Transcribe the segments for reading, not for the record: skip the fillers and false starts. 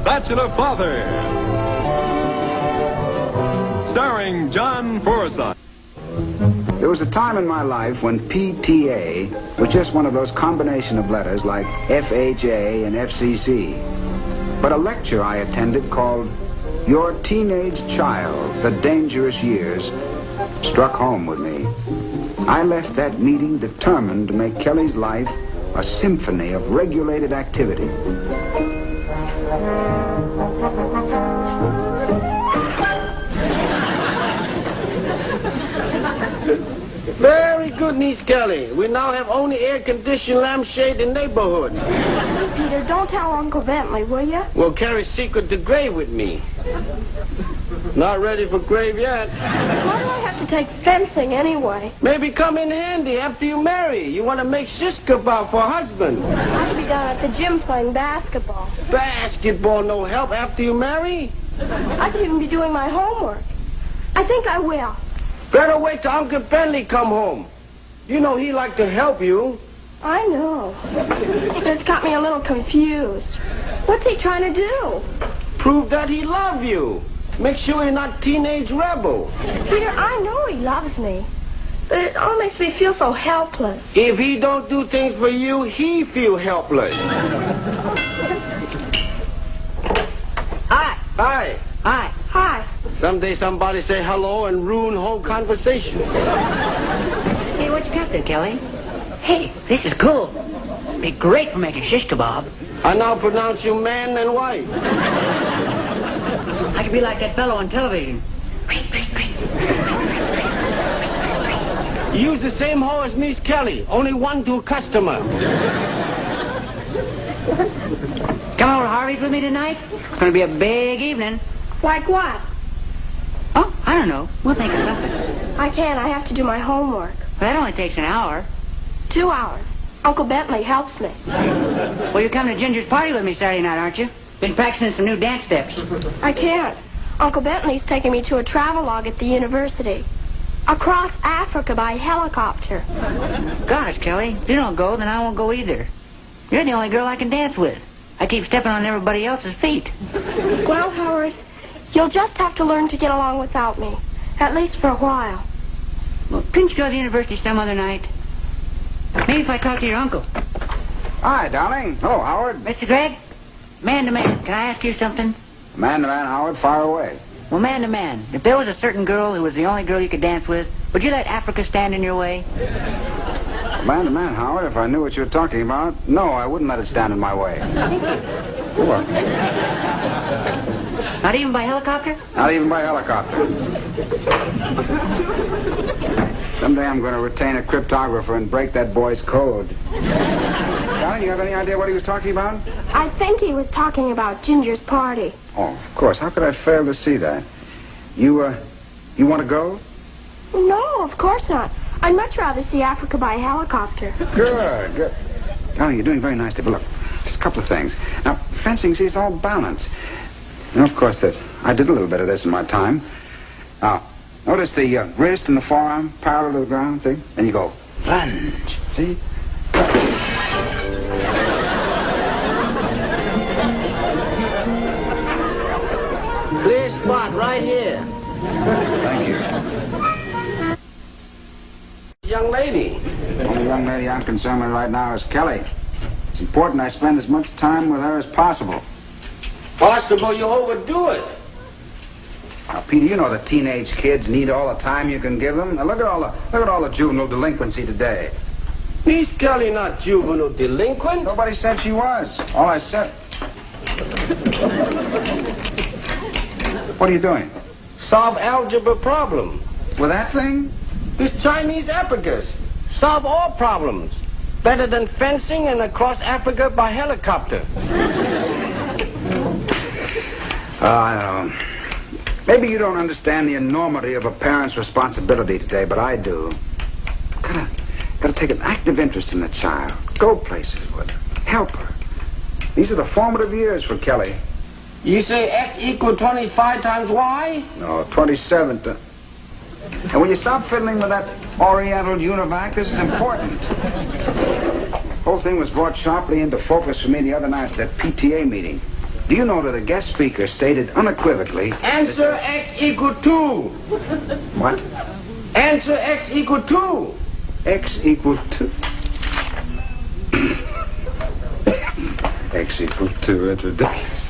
Bachelor Father. Starring John Forsythe. There was a time in my life when PTA was just one of those combination of letters like FHA and FCC. But a lecture I attended called Your Teenage Child, The Dangerous Years, struck home with me. I left that meeting determined to make Kelly's life a symphony of regulated activity. Very good, Niece Kelly. We now have only air-conditioned lampshade in neighborhood. Peter, don't tell Uncle Bentley, will you? We'll carry secret to grave with me. Not ready for grave yet. Why do I have to take fencing anyway? Maybe come in handy after you marry. You want to make shish kebab for a husband. I could be down at the gym playing basketball. Basketball no help after you marry? I could even be doing my homework. I think I will. Better wait till Uncle Bentley come home. You know he like to help you. I know. But it's got me a little confused. What's he trying to do? Prove that he love you. Make sure you're not teenage rebel. Peter, I know he loves me. But it all makes me feel so helpless. If he don't do things for you, he feel helpless. Hi. Hi. Hi. Hi. Someday somebody say hello and ruin whole conversation. Hey, what you got there, Kelly? Hey, this is cool. Be great for making shish kebab. I now pronounce you man and wife. I could be like that fellow on television. Use the same hoe as Niece Kelly, only one to a customer. Come over to Harvey's with me tonight? It's going to be a big evening. Like what? Oh, I don't know. We'll think of something. I can't. I have to do my homework. Well, that only takes an hour. 2 hours. Uncle Bentley helps me. Well, you're coming to Ginger's party with me Saturday night, aren't you? Been practicing some new dance steps. I can't. Uncle Bentley's taking me to a travelogue at the university. Across Africa by helicopter. Gosh, Kelly, if you don't go, then I won't go either. You're the only girl I can dance with. I keep stepping on everybody else's feet. Well, Howard, you'll just have to learn to get along without me. At least for a while. Well, couldn't you go to the university some other night? Maybe if I talk to your uncle. Hi, darling. Hello, Howard. Mr. Gregg, man to man, can I ask you something? Man to man, Howard, fire away. Well, man to man, if there was a certain girl who was the only girl you could dance with, would you let Africa stand in your way? Man to man, Howard, if I knew what you were talking about, no, I wouldn't let it stand in my way. Sure. Not even by helicopter? Not even by helicopter. Someday I'm going to retain a cryptographer and break that boy's code. Darling, you have any idea what he was talking about? I think he was talking about Ginger's party. Oh, of course. How could I fail to see that? You want to go? No, of course not. I'd much rather see Africa by helicopter. Good. Darling, you're doing very nicely. But look, just a couple of things. Now, fencing, see, it's all balance. You know, of course, that I did a little bit of this in my time. Now, notice the wrist and the forearm parallel to the ground, see? Then you go, lunge, see? Clear spot right here. Thank you. Young lady. The only young lady I'm concerned with right now is Kelly. It's important I spend as much time with her as possible. Possible you overdo it. Now, Peter, you know the teenage kids need all the time you can give them. Now, look at all the juvenile delinquency today. Niece Kelly not juvenile delinquent. Nobody said she was. All I said... What are you doing? Solve algebra problem. With that thing? This Chinese abacus. Solve all problems. Better than fencing and across Africa by helicopter. I don't know. Maybe you don't understand the enormity of a parent's responsibility today, but I do. Gotta take an active interest in the child. Go places with her. Help her. These are the formative years for Kelly. You say X equal 25 times Y? No, 27. And will you stop fiddling with that Oriental univac? This is important. The whole thing was brought sharply into focus for me the other night at that PTA meeting. Do you know that a guest speaker stated unequivocally... Answer X equal 2. What? Answer X equal 2. X equal 2. X equal 2. It's ridiculous.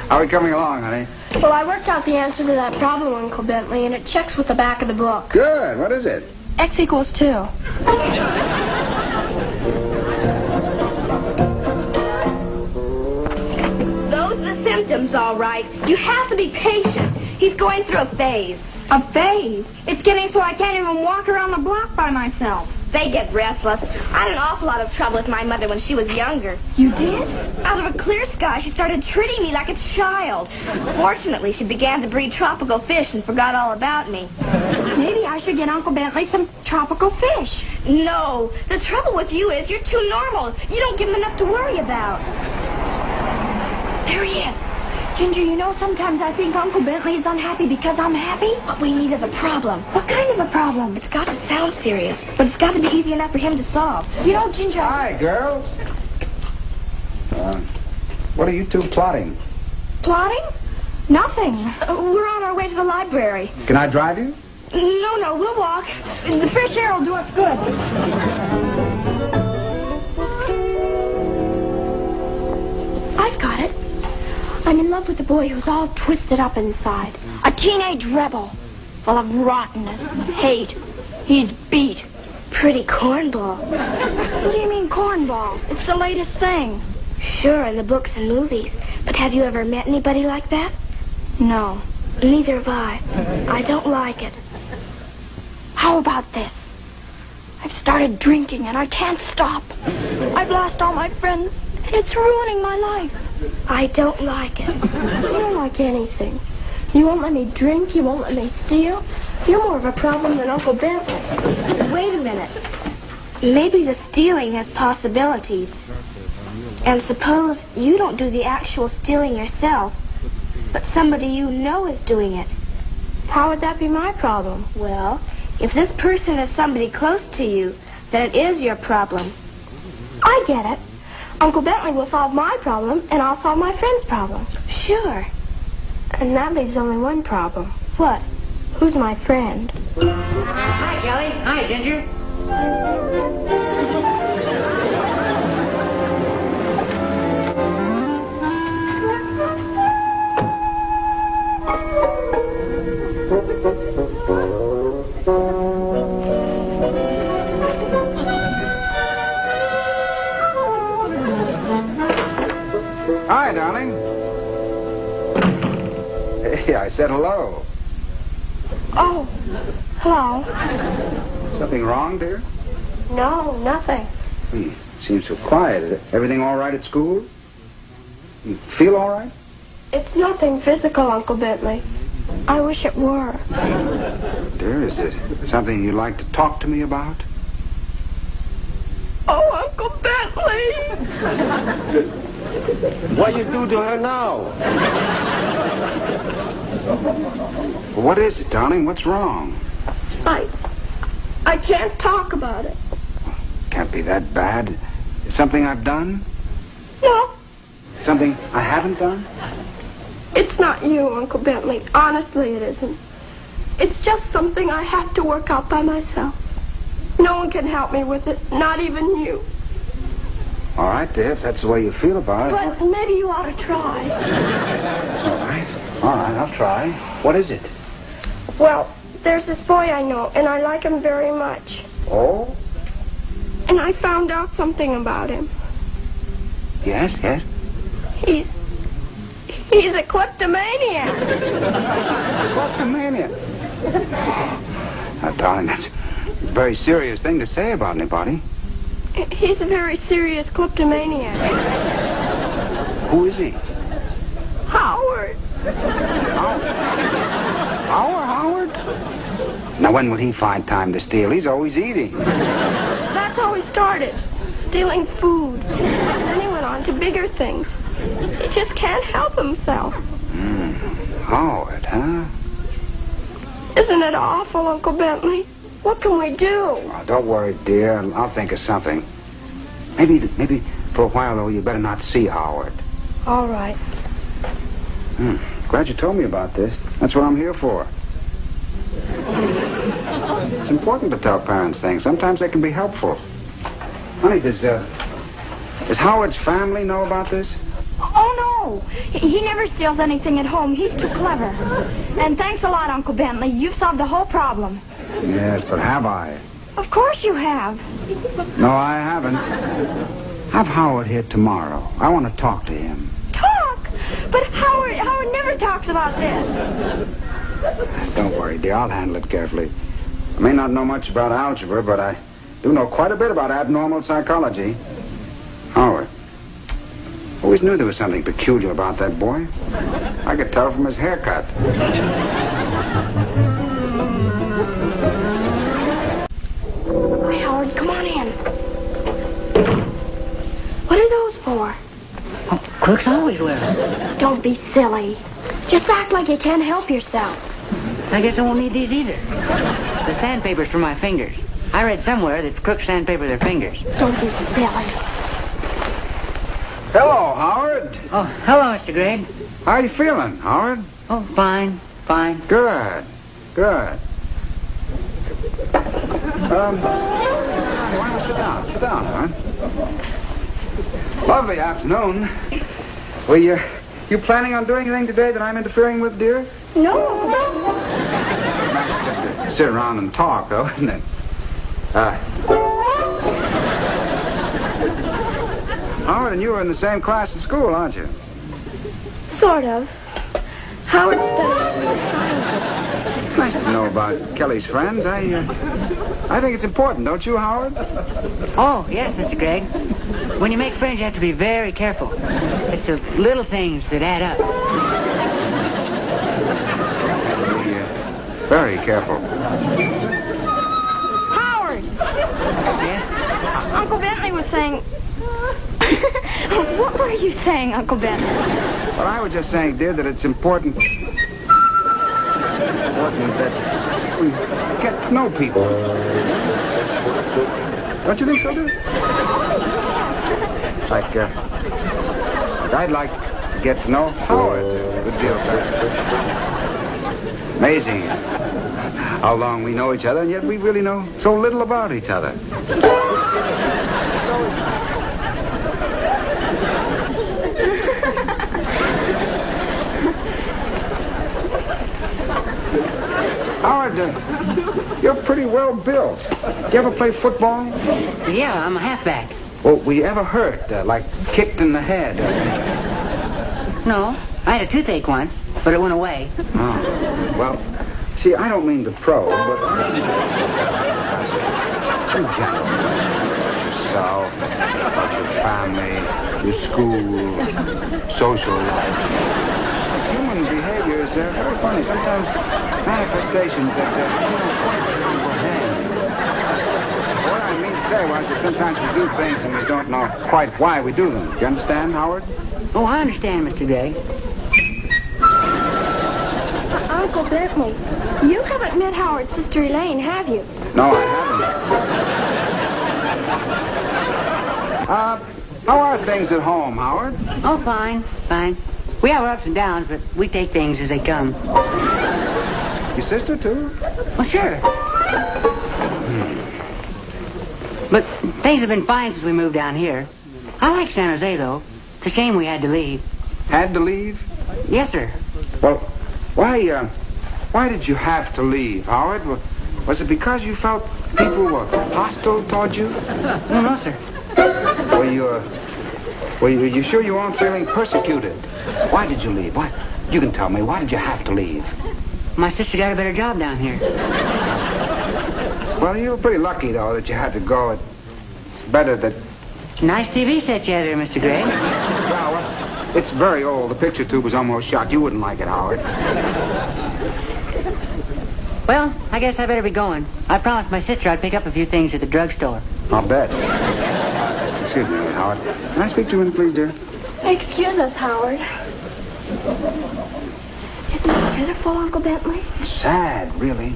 How are we coming along, honey? Well, I worked out the answer to that problem, Uncle Bentley, and it checks with the back of the book. Good. What is it? X equals 2. Those are the symptoms, all right. You have to be patient. He's going through a phase. A phase? It's getting so I can't even walk around the block by myself. They get restless. I had an awful lot of trouble with my mother when she was younger. You did? Out of a clear sky, she started treating me like a child. Fortunately, she began to breed tropical fish and forgot all about me. Maybe I should get Uncle Bentley some tropical fish. No, the trouble with you is you're too normal. You don't give him enough to worry about. There he is. Ginger, you know, sometimes I think Uncle Bentley is unhappy because I'm happy. What we need is a problem. What kind of a problem? It's got to sound serious, but it's got to be easy enough for him to solve. You know, Ginger... Hi, girls. What are you two plotting? Plotting? Nothing. We're on our way to the library. Can I drive you? No, we'll walk. The fresh air will do us good. I've got it. I'm in love with a boy who's all twisted up inside. A teenage rebel, full of rottenness, hate. He's beat. Pretty cornball. What do you mean, cornball? It's the latest thing. Sure, in the books and movies. But have you ever met anybody like that? No. Neither have I. I don't like it. How about this? I've started drinking and I can't stop. I've lost all my friends and it's ruining my life. I don't like it. You don't like anything. You won't let me drink, you won't let me steal. You're more of a problem than Uncle Bentley. Wait a minute. Maybe the stealing has possibilities. And suppose you don't do the actual stealing yourself, but somebody you know is doing it. How would that be my problem? Well, if this person is somebody close to you, then it is your problem. I get it. Uncle Bentley will solve my problem, and I'll solve my friend's problem. Sure. And that leaves only one problem. What? Who's my friend? Hi, Kelly. Hi, Ginger. Hi, darling. Hey, I said hello. Oh, hello. Something wrong, dear? No, nothing. Seems so quiet. Is everything all right at school? You feel all right? It's nothing physical, Uncle Bentley. I wish it were. Dear, is it something you'd like to talk to me about? Oh, Uncle Bentley! What you do to her now? What is it, darling? What's wrong? I can't talk about it. Can't be that bad. Something I've done? No, Something I haven't done? it's not you, Uncle Bentley. Honestly, it isn't. It's just something I have to work out by myself. No one can help me with it, not even you. All right, dear, if that's the way you feel about it. But maybe you ought to try. All right, I'll try. What is it? Well, there's this boy I know, and I like him very much. Oh? And I found out something about him. Yes. He's a kleptomaniac. Kleptomaniac. Now, darling, that's a very serious thing to say about anybody. He's a very serious kleptomaniac. Who is he? Howard. Howard? Now, when will he find time to steal? He's always eating. That's how he started, stealing food. Then he went on to bigger things. He just can't help himself. Howard, huh? Isn't it awful, Uncle Bentley? What can we do? Oh, don't worry, dear. I'll think of something. Maybe For a while, though, you better not see Howard. All right. Glad you told me about this. That's what I'm here for. It's important to tell parents things. Sometimes they can be helpful. Honey, does Howard's family know about this? Oh, no. He never steals anything at home. He's too clever. And thanks a lot, Uncle Bentley. You've solved the whole problem. Yes, but have I? Of course you have. No, I haven't. Have Howard here tomorrow. I want to talk to him. Talk? But Howard never talks about this. Don't worry, dear. I'll handle it carefully. I may not know much about algebra, but I do know quite a bit about abnormal psychology. Howard. Always knew there was something peculiar about that boy. I could tell from his haircut. Howard, come on in. What are those for? Oh, crooks always wear them. Don't be silly. Just act like you can't help yourself. I guess I won't need these either. The sandpaper's for my fingers. I read somewhere that crooks sandpaper their fingers. Don't be silly. Hello, Howard. Oh, hello, Mr. Gregg. How are you feeling, Howard? Oh, fine. Good. Why don't you sit down? Sit down, huh? Lovely afternoon. Well, you planning on doing anything today that I'm interfering with, dear? No. Nice just to sit around and talk, though, isn't it? Howard and you are in the same class at school, aren't you? Sort of. Howard studies sciences. Nice to know about Kelly's friends. I think it's important, don't you, Howard? Oh, yes, Mr. Gregg. When you make friends, you have to be very careful. It's the little things that add up. Very careful. Howard! Yeah? Uncle Bentley was saying... What were you saying, Uncle Bentley? Well, I was just saying, dear, that it's important that we get to know people. Don't you think so, dear? I'd like to get to know Howard a good deal better. Amazing how long we know each other, and yet we really know so little about each other. Howard, you're pretty well built. Do you ever play football? Yeah, I'm a halfback. Well, were you ever hurt, like kicked in the head? No, I had a toothache once, but it went away. Oh, well, see, I don't mean to probe, but in general, yourself, about your family, your school, social life. Human behavior is very funny. Sometimes manifestations that you don't quite comprehend. What I mean to say was that sometimes we do things and we don't know quite why we do them. Do you understand, Howard? Oh, I understand, Mr. Gregg. Uncle Bentley, you haven't met Howard's sister Elaine, have you? No, I haven't. How are things at home, Howard? Oh, fine. We have our ups and downs, but we take things as they come. Your sister, too? Well, sure. But things have been fine since we moved down here. I like San Jose, though. It's a shame we had to leave. Had to leave? Yes, sir. Well, why did you have to leave, Howard? Was it because you felt people were hostile toward you? No, sir. Were you sure you weren't feeling persecuted? Why did you leave? Why? You can tell me. Why did you have to leave? My sister got a better job down here. Well, you were pretty lucky, though, that you had to go. It's better that... Nice TV set you have there, Mr. Gregg. Well, it's very old. The picture tube was almost shot. You wouldn't like it, Howard. Well, I guess I better be going. I promised my sister I'd pick up a few things at the drugstore. I'll bet. Excuse me, Howard. Can I speak to you, please, dear? Excuse us, Howard. Isn't it pitiful, Uncle Bentley? Sad, really.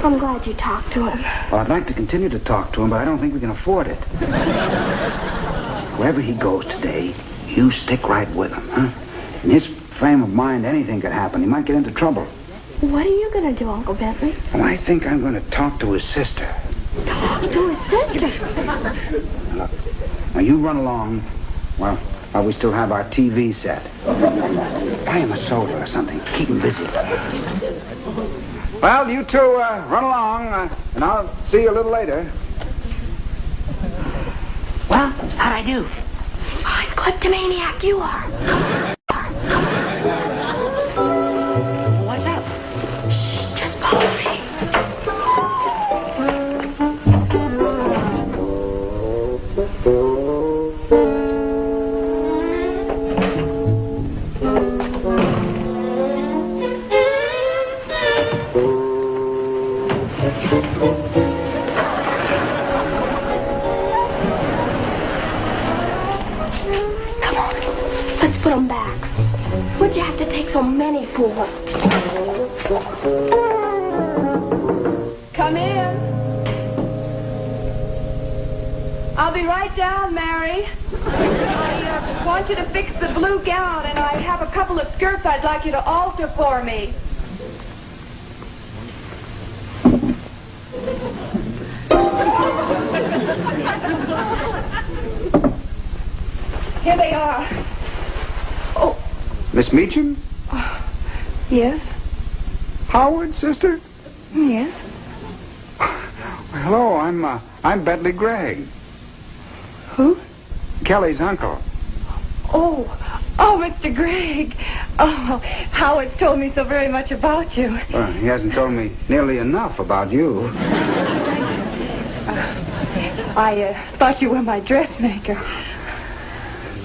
I'm glad you talked to him. Well, I'd like to continue to talk to him, but I don't think we can afford it. Wherever he goes today, you stick right with him, huh? In his frame of mind, anything could happen. He might get into trouble. What are you going to do, Uncle Bentley? Well, I think I'm going to talk to his sister. Talk to his sister? Look, now you run along while we still have our TV set. Buy him a soda or something. Keep him busy. Well, you two run along, and I'll see you a little later. Well, how'd I do? I'm Kleptomaniac, you are. What's up? Shh, just follow me. Come on, let's put them back. What'd you have to take so many for? Come in. I'll be right down, Mary. I want you to fix the blue gown, and I have a couple of skirts I'd like you to alter for me. Here they are. Oh, Miss Meacham? yes, Howard, sister? yes. Well, hello, I'm Bentley Gregg. Who? Kelly's uncle. Oh, Mr. Gregg. Oh, Howard's told me so very much about you. Well, he hasn't told me nearly enough about you. I thought you were my dressmaker.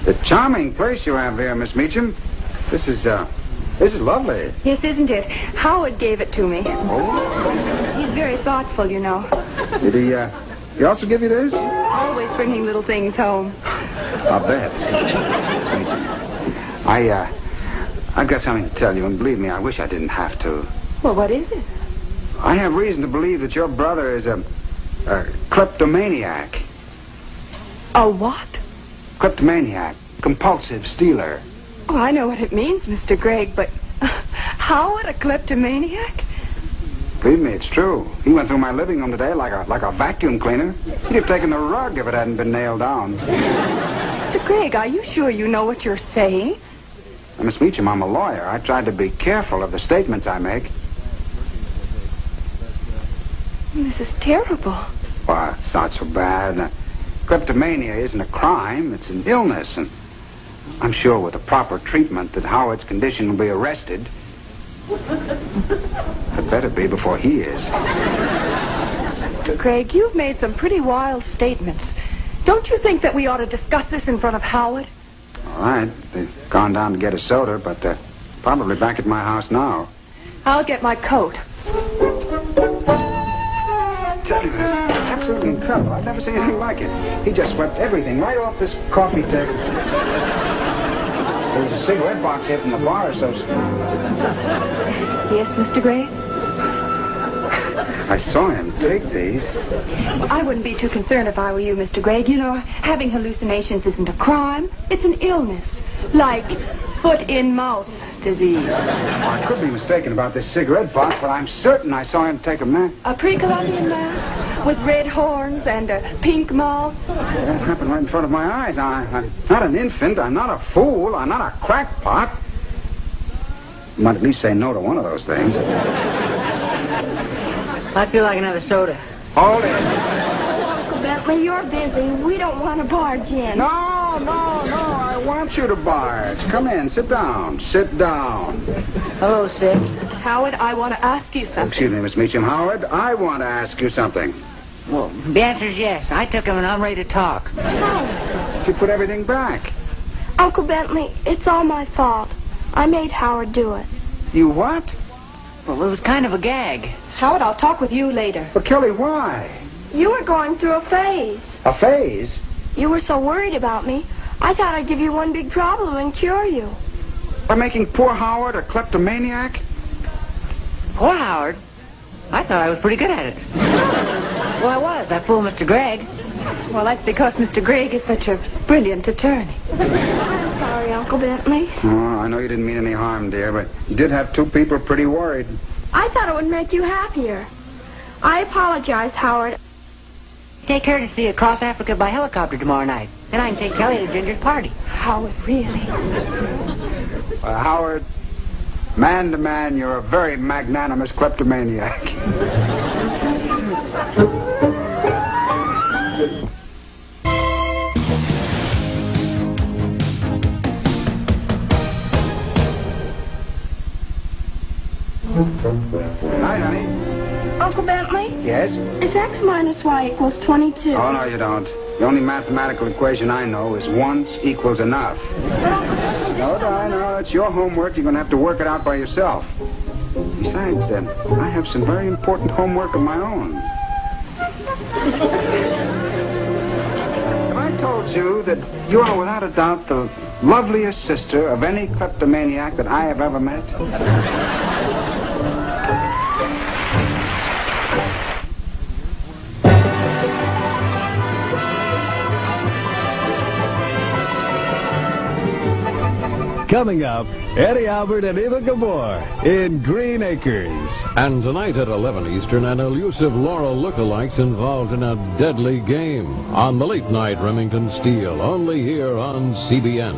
The charming place you have here, Miss Meacham. This is lovely. Yes, isn't it? Howard gave it to me. Oh? He's very thoughtful, you know. Did he also give you this? Always bringing little things home. I'll bet. I've got something to tell you, and believe me, I wish I didn't have to. Well, what is it? I have reason to believe that your brother is a kleptomaniac. A what? Kleptomaniac. Compulsive stealer. Oh, I know what it means, Mr. Gregg, but Howard, a kleptomaniac? Believe me, it's true. He went through my living room today like a vacuum cleaner. He'd have taken the rug if it hadn't been nailed down. Mr. Gregg, are you sure you know what you're saying? Now, Miss Meacham, I'm a lawyer. I tried to be careful of the statements I make. This is terrible. Well, it's not so bad. Kleptomania isn't a crime. It's an illness. And I'm sure with the proper treatment that Howard's condition will be arrested. It better be before he is. Mr. Gregg, you've made some pretty wild statements. Don't you think that we ought to discuss this in front of Howard? All right. They've gone down to get a soda, but they're probably back at my house now. I'll get my coat. Tell you, it's absolutely incredible. I've never seen anything like it. He just swept everything right off this coffee table. There was a cigarette box here from the bar associate. Yes, Mr. Gregg? I saw him take these. I wouldn't be too concerned if I were you, Mr. Gregg. You know, having hallucinations isn't a crime. It's an illness. Like foot-in-mouth disease. I could be mistaken about this cigarette box, but I'm certain I saw him take a mask. A pre-Columbian mask with red horns and a pink mouth. That happened right in front of my eyes. I'm not an infant. I'm not a fool. I'm not a crackpot. You might at least say no to one of those things. I feel like another soda. Hold it. Uncle Bentley, you're busy. We don't want to barge in. No. I want you to barge. Come in. Sit down. Sit down. Hello, sis. Howard, I want to ask you something. Excuse me, Miss Meacham. Howard, I want to ask you something. Well, the answer's yes. I took him and I'm ready to talk. You put everything back. Uncle Bentley, it's all my fault. I made Howard do it. You what? Well, it was kind of a gag. Howard, I'll talk with you later. But Kelly, why? You were going through a phase. A phase? You were so worried about me, I thought I'd give you one big problem and cure you. By making poor Howard a kleptomaniac? Poor Howard. I thought I was pretty good at it. Well, I was. I fooled Mr. Gregg. Well, that's because Mr. Gregg is such a brilliant attorney. I'm sorry, Uncle Bentley. Oh, I know you didn't mean any harm, dear, but you did have two people pretty worried. I thought it would make you happier. I apologize, Howard. Take her to see Across Africa by helicopter tomorrow night. Then I can take Kelly to Ginger's party. Howard, really? Howard, man to man, you're a very magnanimous kleptomaniac. Hi, honey. Uncle Bentley, Yes? if X minus Y equals 22... Oh, no, you don't. The only mathematical equation I know is once equals enough. No, darling, no, it's your homework. You're going to have to work it out by yourself. Besides, I have some very important homework of my own. Have I told you that you are without a doubt the loveliest sister of any kleptomaniac that I have ever met? Coming up, Eddie Albert and Eva Gabor in Green Acres. And tonight at 11 Eastern, an elusive Laurel lookalikes involved in a deadly game on the late-night Remington Steele, only here on CBN.